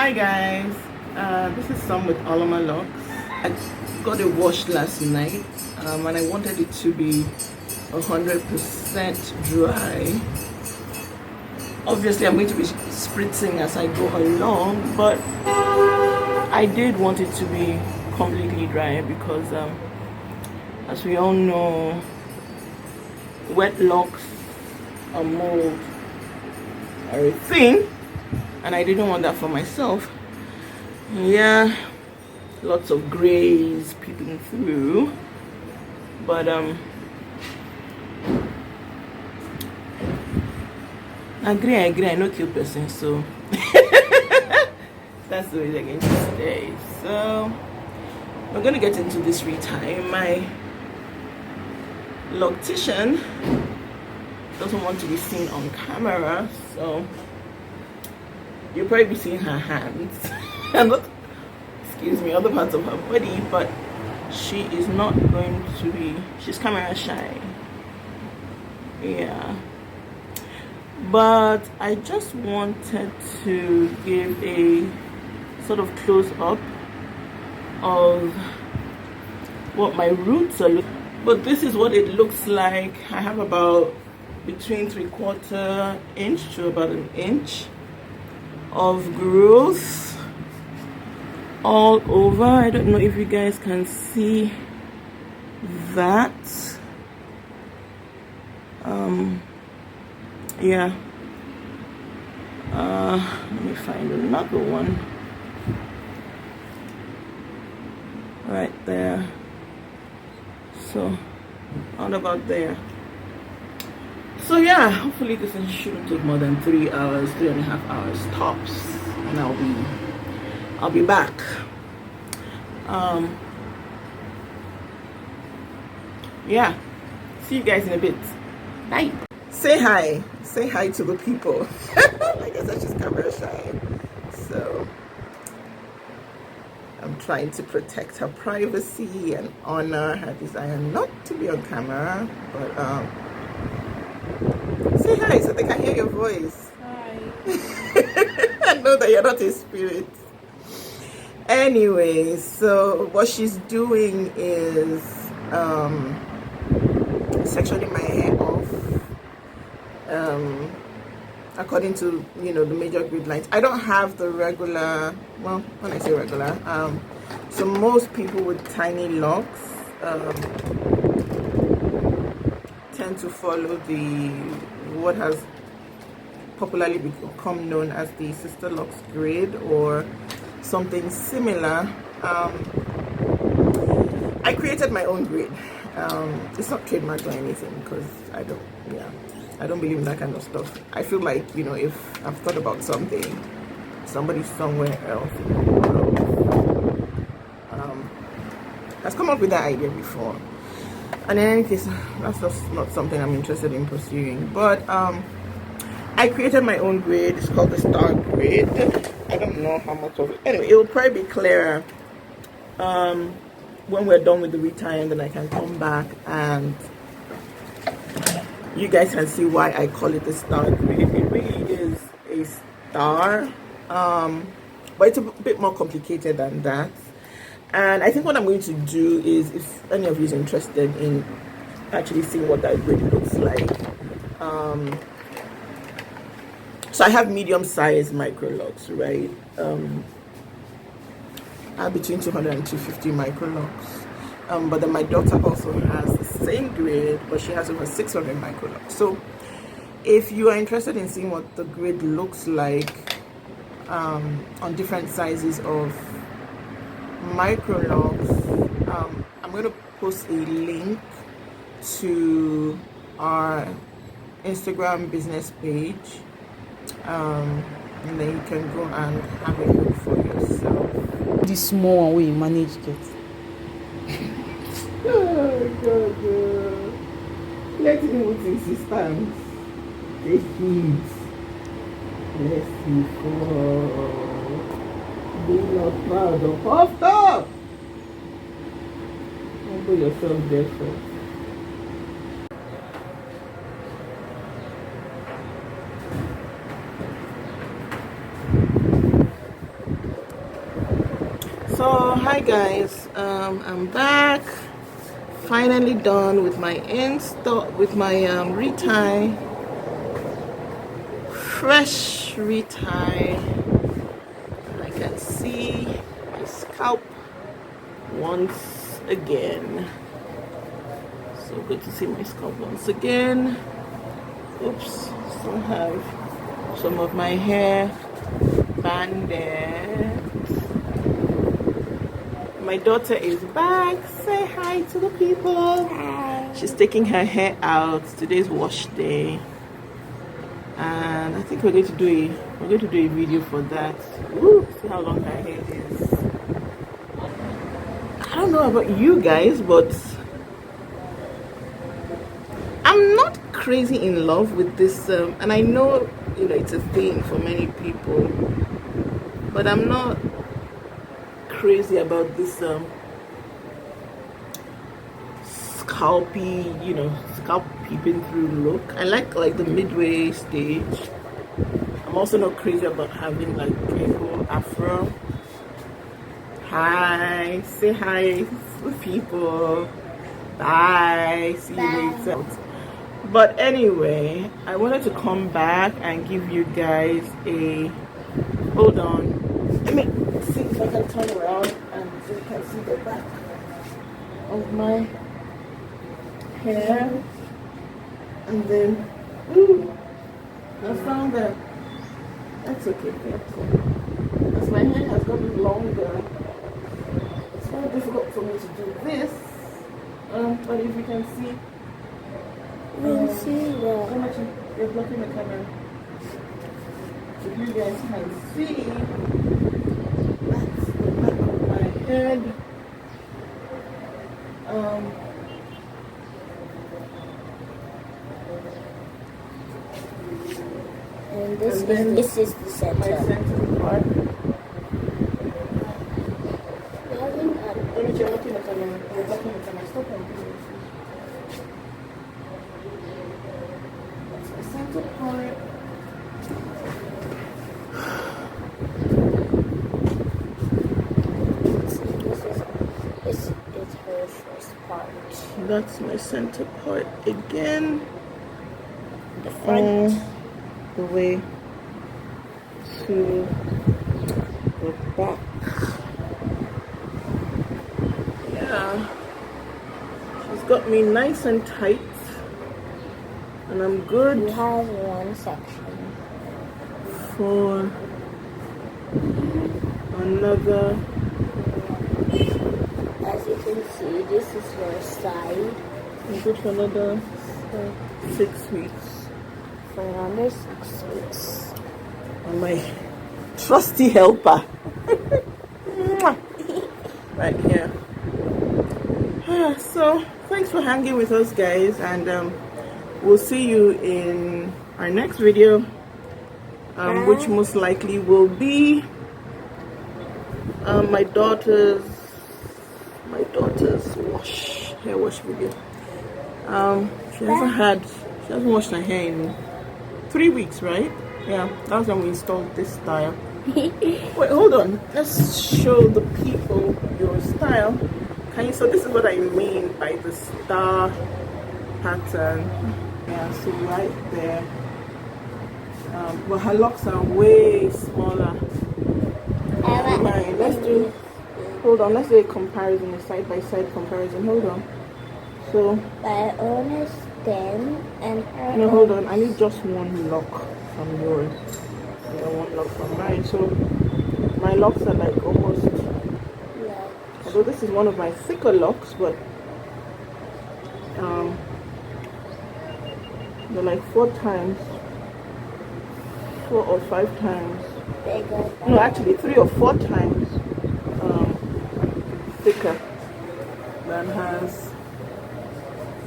Hi guys, this is Sam with all of my locks. I got it washed last night and I wanted it to be 100% dry. Obviously I'm going to be spritzing as I go along, but I did want it to be completely dry because as we all know, wet locks or mold are a thing, and I didn't want that for myself. Yeah, lots of grays peeping through, but I agree, I know kill person, so that's the way they're going to stay. So we're going to get into this retie. My loctician doesn't want to be seen on camera, so you'll probably be seeing her hands and other parts of her body, but she is not going to be, she's camera shy. Yeah, but I just wanted to give a sort of close up of what my roots are looking. But this is what it looks like. I have about between 3/4 inch to about an inch of growth all over. I don't know if you guys can see that. Yeah. Let me find another one right there. So all about there. So yeah, hopefully this shouldn't take more than 3 hours, 3.5 hours tops, and I'll be back. Yeah, see you guys in a bit. Bye. Say hi to the people. I guess I just camera shy, so I'm trying to protect her privacy and honor her desire not to be on camera, but say hi so they can hear your voice. Hi. I know that you're not in spirit. Anyway, so what she's doing is sectioning my hair off according to the major grid lines. I don't have the regular, well, when I say regular, so most people with tiny locks tend to follow what has popularly become known as the sisterlocks grid or something similar. I created my own grid. It's not trademarked or anything because I don't believe in that kind of stuff. I feel like if I've thought about something, somebody somewhere else in the world has come up with that idea before. And in any case, that's just not something I'm interested in pursuing. But I created my own grid. It's called the Star Grid. I don't know how much of it. Anyway, it will probably be clearer when we're done with the retie, and then I can come back and you guys can see why I call it the Star Grid. It really is a star, but it's a bit more complicated than that. And I think what I'm going to do is, if any of you is interested in actually seeing what that grid looks like, so I have medium-sized Microlocs, right? I have between 200 and 250 Microlocs. But then my daughter also has the same grid, but she has over 600 Microlocs. So if you are interested in seeing what the grid looks like on different sizes of Microlocs, I'm going to post a link to our Instagram business page, and then you can go and have a look for yourself. The small one we manage it. Oh God, let him with his systems. They heat. Let's see for be not proud of puffed up. Don't put yourself there first. So hi guys, I'm back, finally done with my retie, fresh retie. I can see my scalp once again. So good to see my scalp once again. Oops, still have some of my hair banded. My daughter is back. Say hi to the people. Hi. She's taking her hair out. Today's wash day, and I think we're going to do a video for that. Woo, see how long her hair is. I don't know about you guys, but I'm not crazy in love with this, and I know it's a thing for many people, but I'm not crazy about this scalpy, scalp peeping through look. I like the midway stage. I'm also not crazy about having like a whole afro. Hi, say hi to people. Bye, see you later. But anyway, I wanted to come back and give you guys a, hold on, let me see if I can turn around and so you can see the back of my hair. And then, I found that, that's okay, as my hair has gotten longer, it's very difficult for me to do this, but if you can see, how much you're blocking the camera. If you guys can see, that's the back of my head. And this is the center. My center part. Let me You're blocking the camera. You're blocking the camera. Stop and do it. That's my center part. This is her first part. That's my center part again. The front. The way to the back. Yeah, she's got me nice and tight, and I'm good. You have one section for another. As you can see, this is your side. I'm good for another 6 weeks. For another 6 weeks. And my trusty helper. Right here. So thanks for hanging with us guys, and we'll see you in our next video, which most likely will be my daughter's hair wash video. She hasn't washed her hair in 3 weeks, right? Yeah, that was when we installed this style. Wait, hold on. Let's show the people your style. So this is what I mean by the star pattern. Yeah, so right there. But her locks are way smaller. Let's do a comparison, a side-by-side comparison. Hold on. So my own is thin and her. No, hold on. I need just one lock from yours. And one lock from mine. So my locks are like almost. Although this is one of my thicker locks, but they're like 4 or 5 times. Bigger. No, actually 3 or 4 times thicker than hers.